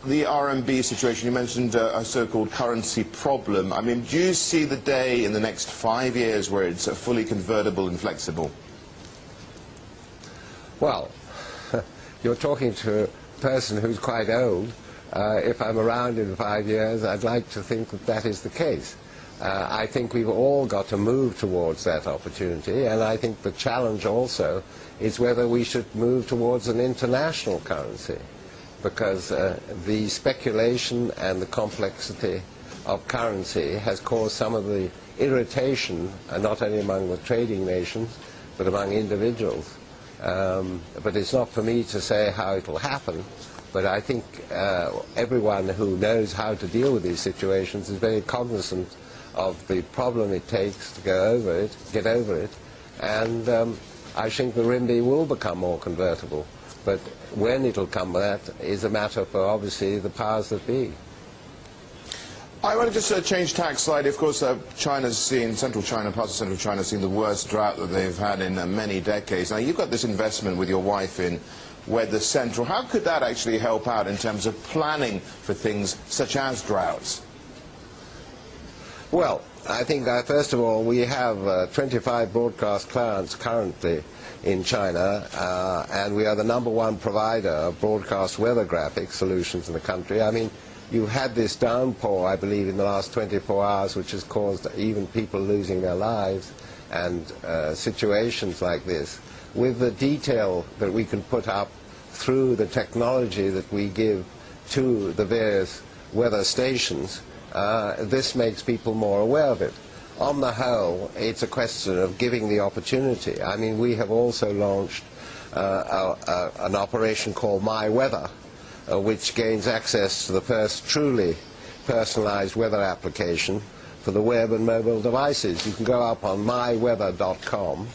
the RMB situation, you mentioned a so-called currency problem. I mean, do you see the day in the next 5 years where it's fully convertible and flexible? Well, you're talking to a person who's quite old. If I'm around in 5 years, I'd like to think that that is the case. I think we've all got to move towards that opportunity, and I think the challenge also is whether we should move towards an international currency, because the speculation and the complexity of currency has caused some of the irritation, not only among the trading nations, but among individuals. But it's not for me to say how it will happen, but I think everyone who knows how to deal with these situations is very cognizant of the problem it takes to get over it, and I think the RMB will become more convertible. But when it'll come, that is a matter for, obviously, the powers that be. I want to just change tack slightly. Of course, China's seen, central China, parts of central China, have seen the worst drought that they've had in many decades. Now, you've got this investment with your wife in Weather Central. How could that actually help out in terms of planning for things such as droughts? Well, I think that, first of all, we have 25 broadcast clients currently in China, and we are the #1 provider of broadcast weather graphic solutions in the country. I mean, you had this downpour, I believe, in the last 24 hours, which has caused even people losing their lives, and situations like this. With the detail that we can put up through the technology that we give to the various weather stations, this makes people more aware of it. On the whole, it's a question of giving the opportunity. I mean, we have also launched an operation called My Weather, which gains access to the first truly personalized weather application for the web and mobile devices. You can go up on myweather.com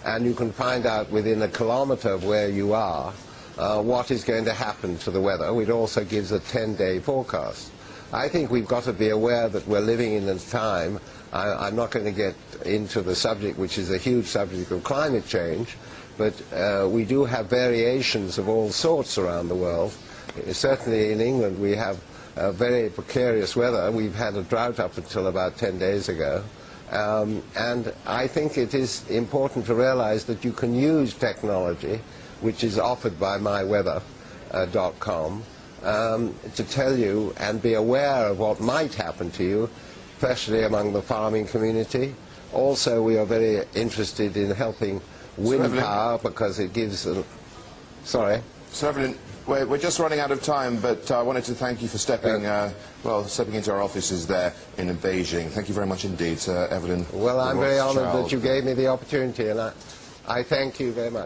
and you can find out within a kilometer of where you are what is going to happen to the weather. It also gives a 10-day forecast. I think we've got to be aware that we're living in a time, I'm not going to get into the subject, which is a huge subject of climate change, but we do have variations of all sorts around the world. Certainly in England we have very precarious weather. We've had a drought up until about 10 days ago. And I think it is important to realize that you can use technology, which is offered by myweather.com, to tell you and be aware of what might happen to you, especially among the farming community. Also, we are very interested in helping wind power because it gives sorry? Sir Evelyn, we're just running out of time, but I wanted to thank you for stepping into our offices there in Beijing. Thank you very much indeed, Sir Evelyn. Well, I'm very honored that you gave me the opportunity, and I thank you very much.